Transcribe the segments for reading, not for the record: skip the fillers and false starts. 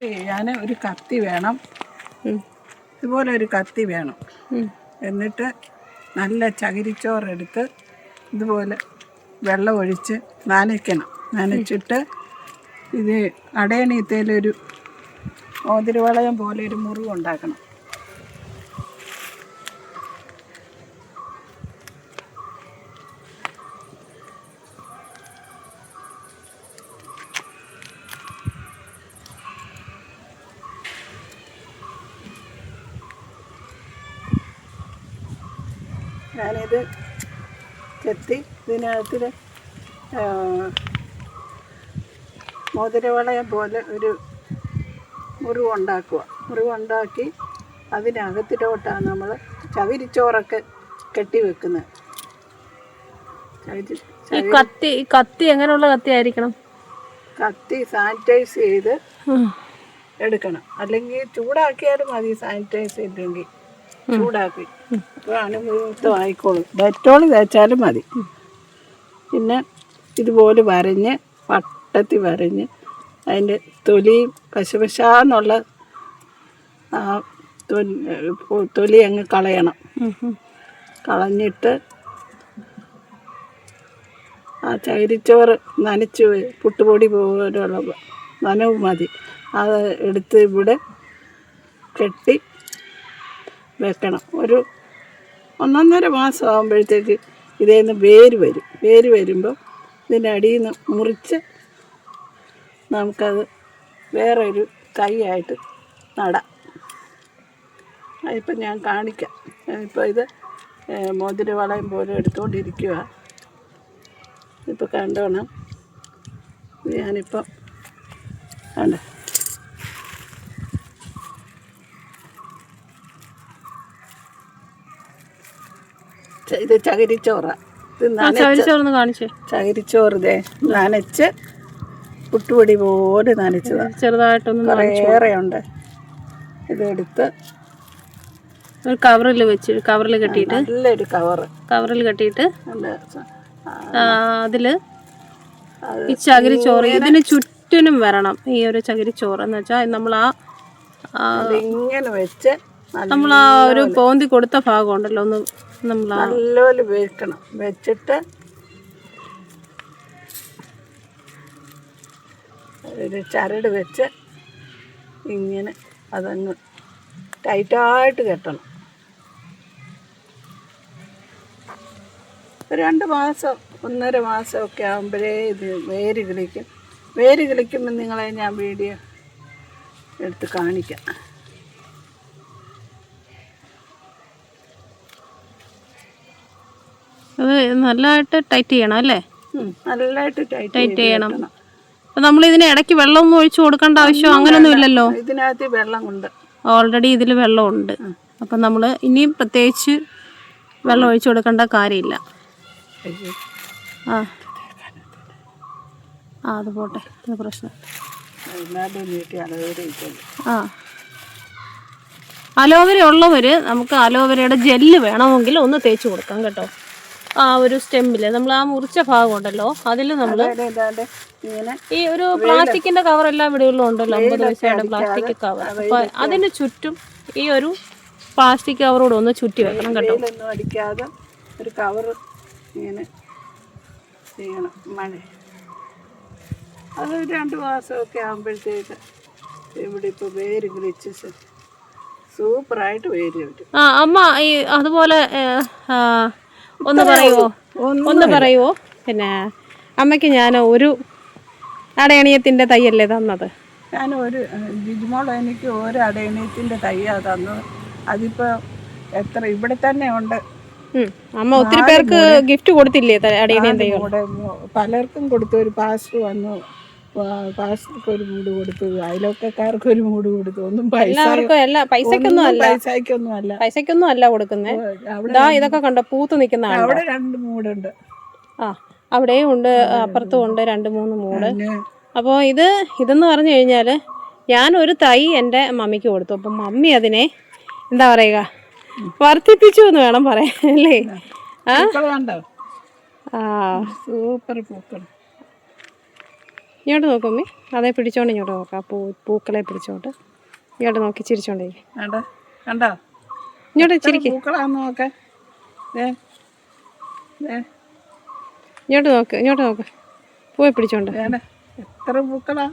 ചെയ്യാൻ ഒരു കത്തി വേണം, ഇതുപോലെ ഒരു കത്തി വേണം. എന്നിട്ട് നല്ല ചകിരിച്ചോറെടുത്ത് ഇതുപോലെ വെള്ളം ഒഴിച്ച് നനയ്ക്കണം. നനച്ചിട്ട് ഇത് അടയണീത്തേലൊരു മോതിരവളയം പോലെ ഒരു മുറിവുണ്ടാക്കണം. ഞാനിത് ചെത്തി ഇതിനകത്തിൽ മോതിരവളയം പോലെ ഒരു മുറിവുണ്ടാക്കി അതിനകത്തിലോട്ടാണ് നമ്മൾ ചകിരിച്ചോറൊക്കെ കെട്ടി വെക്കുന്നത്. ഈ കത്തി എങ്ങനെയുള്ള കത്തി ആയിരിക്കണം? കത്തി സാനിറ്റൈസ് ചെയ്ത് എടുക്കണം, അല്ലെങ്കിൽ ചൂടാക്കിയാലും മതി. സാനിറ്റൈസ് ചെയ്തില്ലെങ്കിൽ ചൂടാക്കി അപ്പോൾ അനുഭവമായിക്കോളും. ഡെറ്റോൾ തേച്ചാലും മതി. പിന്നെ ഇതുപോലെ വരഞ്ഞ് വട്ടത്തിൽ വരഞ്ഞ് അതിൻ്റെ തൊലിയും പശപശാന്നുള്ള തൊലി അങ്ങ് കളയണം. കളഞ്ഞിട്ട് ആ ചകിരിച്ചോറ് നനച്ച് പുട്ടുപൊടി പോലുള്ള നനവ് മതി. അത് എടുത്ത് ഇവിടെ കെട്ടി വെക്കണം. ഒരു 1.5 മാസം ആകുമ്പോഴത്തേക്ക് ഇതിൽ നിന്ന് വേര് വരുമ്പോൾ ഇതിൻ്റെ അടിയിൽ നിന്ന് മുറിച്ച് നമുക്കത് വേറെ ഒരു തൈയായിട്ട് നടാം. അതിപ്പോൾ ഞാൻ കാണിക്കാം. ഇപ്പോൾ ഇത് മോതിരവളയം പോലെ എടുത്തുകൊണ്ടിരിക്കുക. ഇപ്പോൾ കണ്ടോണം. ഞാനിപ്പോൾ കണ്ട ഇത് ചകിരിച്ചോറാണ്. ചകിരിച്ചോറ് നനച്ച് പുട്ടുപൊടി പോലെ നനച്ചതാണ്. ചെറുതായിട്ടൊന്ന് ഏറെയുണ്ട്. ഇതെടുത്ത് ഒരു കവറിൽ കെട്ടിയിട്ട് നല്ലൊരു കവറിൽ കെട്ടിയിട്ട് അതില് ഈ ചകിരിച്ചോറ് ഇതിന് ചുറ്റിനും വരണം. ഈ ഒരു ചകിരിച്ചോറ് എന്ന് വെച്ചാൽ ഇങ്ങനെ വെച്ച് നമ്മൾ ആ ഒരു പോന്തി കൊടുത്ത ഭാഗം ഉണ്ടല്ലോ, ഒന്ന് നമ്മൾ നല്ലപോലെ വെക്കണം. വെച്ചിട്ട് ഒരു ചരട് വെച്ച് ഇങ്ങനെ അതങ്ങ് ടൈറ്റായിട്ട് കെട്ടണം. 2 മാസം 1.5 മാസമൊക്കെ ആകുമ്പോഴേ ഇത് വേര് കിളിക്കുമ്പോൾ നിങ്ങളെ ഞാൻ വീഡിയോ എടുത്ത് കാണിക്കാം. അത് നല്ലതായിട്ട് ടൈറ്റ് ചെയ്യണം അല്ലേ? നല്ലതായിട്ട് ടൈറ്റ് ചെയ്യണം. അപ്പം നമ്മൾ ഇതിന് ഇടയ്ക്ക് വെള്ളമൊന്നും ഒഴിച്ചു കൊടുക്കേണ്ട ആവശ്യം അങ്ങനെയൊന്നും ഇല്ലല്ലോ. ഇതിനകത്ത് വെള്ളമുണ്ട്, ഓൾറെഡി ഇതിൽ വെള്ളമുണ്ട്. അപ്പം നമ്മൾ ഇനിയും പ്രത്യേകിച്ച് വെള്ളം ഒഴിച്ചു കൊടുക്കേണ്ട കാര്യമില്ല. അത് പോട്ടെ, ഇത് പ്രശ്നം. അലോവേര ഉള്ളവർ നമുക്ക് അലോവേരയുടെ ജെല്ല് വേണമെങ്കിൽ ഒന്ന് തേച്ച് കൊടുക്കാം കേട്ടോ. ആ ഒരു സ്റ്റെമ്മില് നമ്മൾ ആ മുറിച്ച ഭാഗം ഉണ്ടല്ലോ, അതിൽ നമ്മൾ ഈ ഒരു പ്ലാസ്റ്റിക്കിന്റെ കവർ എല്ലാ വീടുകളിലും ഉണ്ടല്ലോ, 50 പൈസയുടെ പ്ലാസ്റ്റിക് കവർ. അപ്പൊ അതിന് ചുറ്റും ഈ ഒരു പ്ലാസ്റ്റിക് കവറോട് ഒന്ന് ചുറ്റി വെക്കണം കേട്ടോ. അടിക്കാതെ ഒരു കവർ ഇങ്ങനെ ചെയ്യണം. മഴ അത് 2 മാസമൊക്കെ ആകുമ്പോഴത്തേക്ക് ഇവിടെ ഇപ്പോൾ വേര് കിളിച്ച് സൂപ്പറായിട്ട് വേര് കിട്ടും. അമ്മ ഈ അതുപോലെ ഒന്ന് പറയുവോ? പിന്നെ അമ്മയ്ക്ക് ഞാൻ ഒരു അടയണിയത്തിൻ്റെ തൈയല്ലേ തന്നത്? ഞാൻ ജിജിമോൾ എനിക്ക് ഒരു അടയണിയത്തിൻ്റെ തൈയാണ് തന്നത്. അതിപ്പോൾ എത്ര ഇവിടെ തന്നെ ഉണ്ട്. അമ്മ ഒത്തിരി പേർക്ക് ഗിഫ്റ്റ് കൊടുത്തില്ലേ അടയണിയൻ തൈ? പലർക്കും കൊടുത്തു. ഒരു പാസ്റ്റർ വന്നു, പാസ്റ്റർക്ക് ഒരു മൂട് കൊടുത്തു, അയൽവക്കക്കാർക്ക് ഒരു മൂട് കൊടുത്തു. ഒന്നും പൈസക്കൊന്നും അല്ല കൊടുക്കുന്നത്. ഇതൊക്കെ കണ്ടോ പൂത്ത് നിൽക്കുന്ന അവിടെ 2 മൂടുണ്ട്. അവിടെയും ഉണ്ട്, അപ്പുറത്തും ഉണ്ട് 2-3 മൂട്. അപ്പോൾ ഇതെന്ന് പറഞ്ഞു കഴിഞ്ഞാൽ ഞാൻ ഒരു തൈ എൻ്റെ മമ്മിക്ക് കൊടുത്തു. അപ്പം മമ്മി അതിനെ എന്താ പറയുക, വർദ്ധിപ്പിച്ചു എന്ന് വേണം പറയാൻ അല്ലേ? സൂപ്പർ പൂക്കൾ. ഇങ്ങോട്ട് നോക്കും അമ്മേ, അതേ പിടിച്ചോണ്ട് ഇങ്ങോട്ട് നോക്കാം. പൂക്കളെ പിടിച്ചോണ്ട് ഇങ്ങോട്ട് നോക്കി ചിരിച്ചോണ്ടേ. കണ്ടോ ഇങ്ങോട്ട് ചിരിക്കും. പൂക്കളാന്ന് നോക്കാൻ. ഇങ്ങോട്ട് നോക്ക്, ഇങ്ങോട്ട് നോക്ക്. പൂവെ പിടിച്ചോണ്ട്. എത്ര പൂക്കളാ.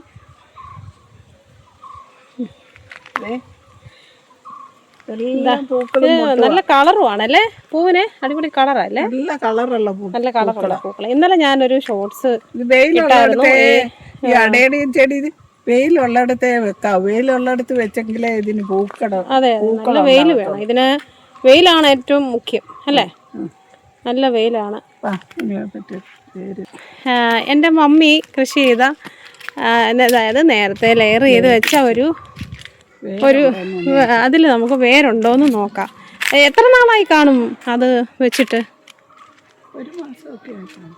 നല്ല കളറും ആണല്ലേ പൂവിന്. അടിപൊളി കളറല്ലേ. നല്ല കളറുള്ള നല്ല കളറുള്ള പൂക്കള്. ഇന്നലെ ഞാനൊരു ഷോർട്സ് അടയുടെയും ചെടി വെയിലുള്ളിടത്തേ വെക്കാം. വെയിലുള്ളിടത്ത് വെച്ചെങ്കിലേ ഇതിന് പൂക്കട. അതെ, നല്ല വെയിൽ വേണം ഇതിന്. വെയിലാണ് ഏറ്റവും മുഖ്യം അല്ലേ. നല്ല വെയിലാണ്. എൻ്റെ മമ്മി കൃഷി ചെയ്ത, അതായത് നേരത്തെ ലെയർ ചെയ്ത് വെച്ച ഒരു അതിൽ നമുക്ക് വേരുണ്ടോയെന്ന് നോക്കാം. എത്ര നാളായി കാണും അത് വെച്ചിട്ട്?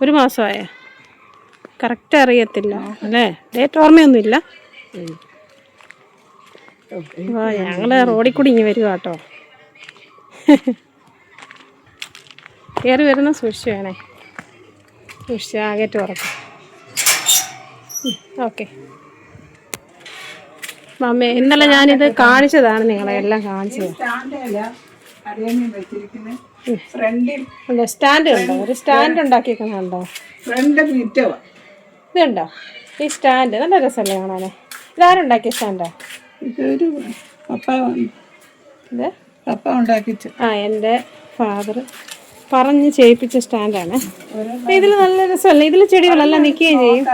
1 മാസമായ? കറക്റ്റ് അറിയത്തില്ല അല്ലേ, ഡേറ്റ് ഓർമ്മയൊന്നുമില്ല. ഞങ്ങൾ റോഡിൽ കൂടി ഇങ്ങനെ വരിക കേട്ടോ. കയറി വരുന്ന സൂക്ഷിച്ച് വേണേ. സൂക്ഷിച്ച് ആകെ തുറക്കും. ഓക്കെ മമ്മി, ഇന്നലെ ഞാനിത് കാണിച്ചതാണ്, നിങ്ങളെ എല്ലാം കാണിച്ചത്. സ്റ്റാൻഡ് ഉണ്ടോ? ഒരു സ്റ്റാൻഡ് ഉണ്ടാക്കിയേക്കുന്നുണ്ടോ? ഇതുണ്ടോ ഈ സ്റ്റാൻഡ്? നല്ല രസമല്ലേ കാണാനേ. ഇതാരുണ്ടാക്കിയ സ്റ്റാൻഡാ? ഇതൊരു എൻ്റെ ഫാദർ പറഞ്ഞ് ചെയ്യിപ്പിച്ച സ്റ്റാൻഡാണ്. ഇതിൽ നല്ല രസമല്ലേ. ഇതിൽ ചെടികളെല്ലാം നിൽക്കുകയും ചെയ്യും.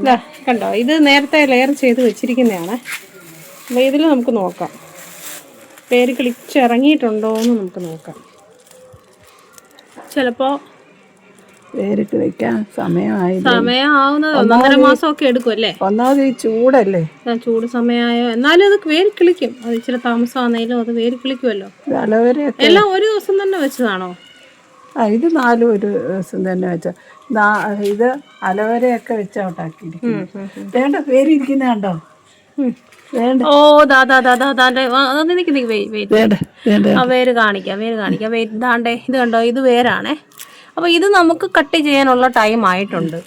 ഇതാ കണ്ടോ, ഇത് നേരത്തെ ലെയർ ചെയ്ത് വെച്ചിരിക്കുന്നതാണ്. അപ്പോൾ ഇതിൽ നമുക്ക് നോക്കാം വേര് കിളിച്ചിറങ്ങിയിട്ടുണ്ടോ എന്ന് നമുക്ക് നോക്കാം. ചിലപ്പോൾ വേര് കിളിക്കാൻ സമയമാവുന്നത് 1.5 മാസമൊക്കെ എടുക്കും അല്ലേ. ഒന്നാമത് ഈ ചൂടല്ലേ, ചൂട് സമയമായോ. എന്നാലും അത് വേര് കിളിക്കും. അത് ഇച്ചിരി താമസമാണെങ്കിലും അത് വേര് കിളിക്കുമല്ലോ. എല്ലാം ഒരു ദിവസം തന്നെ വെച്ചതാണോ? ഇത് 4 ഒരു ദിവസം തന്നെ വെച്ച. ഇത് അലവരയൊക്കെ വെച്ചാ ഉണ്ടാക്കിയിരിക്കും. വേണ്ട പേരിരിക്കുന്ന കണ്ടോ. ഓ വേര് കാണിക്കാം. ദാണ്ടേ ഇത് കണ്ടോ, ഇത് വേരാണേ. അപ്പൊ ഇത് നമുക്ക് കട്ട് ചെയ്യാനുള്ള ടൈം ആയിട്ടുണ്ട്.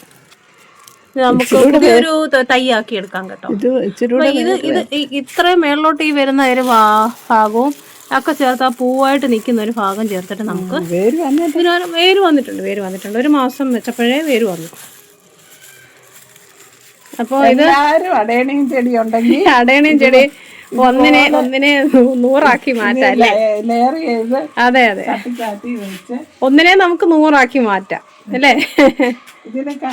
നമുക്ക് പുതിയൊരു തൈയാക്കി എടുക്കാം കേട്ടോ. ഇത് ഇത്രയും മേളിലോട്ട് ഈ വരുന്ന ഒരു ഭാഗവും ഒക്കെ ചേർത്ത് ആ പൂവായിട്ട് നിൽക്കുന്ന ഒരു ഭാഗം ചേർത്തിട്ട് നമുക്ക് ഇതിന് വേര് വന്നിട്ടുണ്ട്. 1 മാസം വെച്ചപ്പോഴേ വേര് വന്നു. അപ്പോൾ ഇത് അടയണയും ചെടി ഉണ്ടെങ്കിൽ അടയണയും ചെടി ഒന്നിനെ 100 മാറ്റാം അല്ലേ. അതെ ഒന്നിനെ നമുക്ക് 100 മാറ്റാം അല്ലേ. ഇതൊക്കെ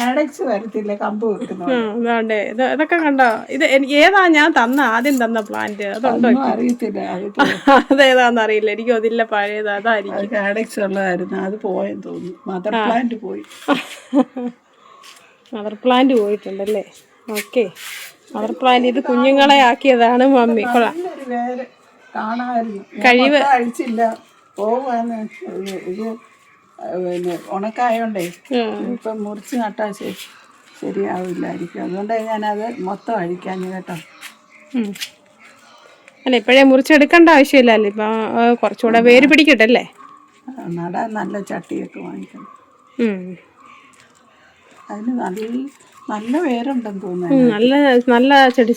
കണ്ടോ. ഇത് ഏതാ ഞാൻ ആദ്യം തന്ന പ്ലാന്റ്? അതുണ്ടോ അതേതാന്ന് അറിയില്ല. എനിക്കും അതില്ല, പഴയത് അതായിരിക്കും. അത് പോയെന്ന് തോന്നുന്നു. മദർ പ്ലാന്റ് പോയി. മദർ പ്ലാന്റ് പോയിട്ടുണ്ടല്ലേ. ഓക്കെ, മദർ പ്ലാന്റ് ഇത് കുഞ്ഞുങ്ങളെ ആക്കിയതാണ് മമ്മി. കഴിവ് അഴിച്ചില്ല പോവാന്ന്. ഇത് പിന്നെ ഉണക്കായോണ്ടേ ഇപ്പം മുറിച്ച് നട്ടാൽ ശരിയാവില്ലായിരിക്കും. അതുകൊണ്ട് ഞാനത് മൊത്തം അഴിക്കാഞ്ഞു കേട്ടോ. അല്ല ഇപ്പോഴേ മുറിച്ചെടുക്കേണ്ട ആവശ്യമില്ലല്ലോ. ഇപ്പം കുറച്ചുകൂടെ വേര് പിടിക്കട്ടല്ലേ. നടാൻ നല്ല ചട്ടിയൊക്കെ വാങ്ങിക്കണം. അതിന് നല്ല വേരുണ്ടെന്ന് തോന്നുന്നു. നല്ല ചെടി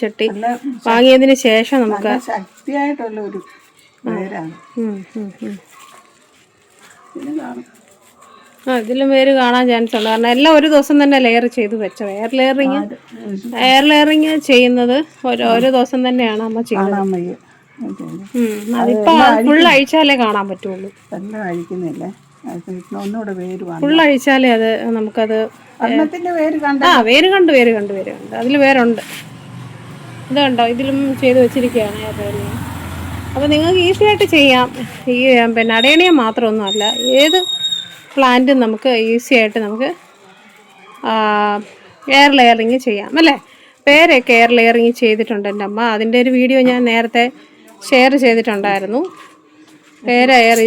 വാങ്ങിയതിന് ശേഷം നമുക്ക് ശക്തിയായിട്ടുള്ള ഒരു വേരാണ്. ഇതിലും വേര് കാണാൻ ചാൻസ് ഉണ്ട്. കാരണം എല്ലാം ഒരു ദിവസം തന്നെ ലെയർ ചെയ്ത് വെച്ചത്. എയർ ലെയറിങ് ചെയ്യുന്നത് ഓരോ ദിവസം തന്നെയാണ് അമ്മ ചെയ്യുന്നത്. അതിപ്പോ ഫുൾ അഴിച്ചാലേ കാണാൻ പറ്റുള്ളൂ. ഫുൾ അഴിച്ചാലേ അത് നമുക്കത് വേര് കണ്ടു. അതിൽ വേരുണ്ട്. ഇത് കണ്ടോ, ഇതിലും ചെയ്ത് വെച്ചിരിക്കുകയാണ് എയർ ലെയറിങ്. അപ്പോൾ നിങ്ങൾക്ക് ഈസി ആയിട്ട് ചെയ്യാം. ഈ പിന്നെ അടയണയെ മാത്രമൊന്നുമല്ല, ഏത് പ്ലാന്റും നമുക്ക് ഈസി ആയിട്ട് നമുക്ക് എയർ ലെയറിങ് ചെയ്യാം അല്ലേ. പേരൊക്കെ എയർ ലെയറിങ് ചെയ്തിട്ടുണ്ട് എൻ്റെ അമ്മ. അതിൻ്റെ ഒരു വീഡിയോ ഞാൻ നേരത്തെ ഷെയർ ചെയ്തിട്ടുണ്ടായിരുന്നു. പേര എയർ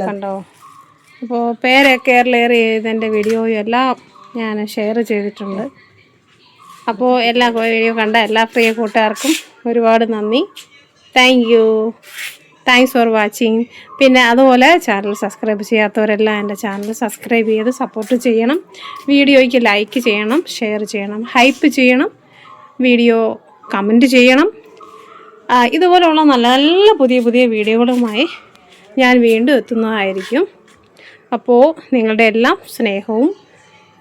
കണ്ടോ. അപ്പോൾ പേരൊക്കെ എയർ ലെയർ ചെയ്തതിൻ്റെ വീഡിയോയും എല്ലാം ഞാൻ ഷെയർ ചെയ്തിട്ടുണ്ട്. അപ്പോൾ എല്ലാ വീഡിയോ കണ്ട എല്ലാ പ്രിയ കൂട്ടുകാർക്കും ഒരുപാട് നന്ദി. Thank you. Thanks for watching. പിന്നെ അതുപോലെ ചാനൽ സബ്സ്ക്രൈബ് ചെയ്യാത്തവരെല്ലാം എൻ്റെ ചാനൽ സബ്സ്ക്രൈബ് ചെയ്ത് സപ്പോർട്ട് ചെയ്യണം. വീഡിയോയ്ക്ക് ലൈക്ക് ചെയ്യണം, ഷെയർ ചെയ്യണം, ഹൈപ്പ് ചെയ്യണം, വീഡിയോ കമൻറ്റ് ചെയ്യണം. ഇതുപോലെയുള്ള നല്ല നല്ല പുതിയ പുതിയ വീഡിയോകളുമായി ഞാൻ വീണ്ടും എത്തുന്നതായിരിക്കും. അപ്പോൾ നിങ്ങളുടെ എല്ലാം സ്നേഹവും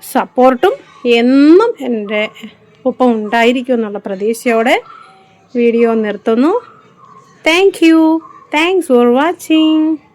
സപ്പോർട്ടും എന്നും എൻ്റെ ഒപ്പം ഉണ്ടായിരിക്കും എന്നുള്ള പ്രതീക്ഷയോടെ വീഡിയോ നിർത്തുന്നു. Thank you. Thanks for watching.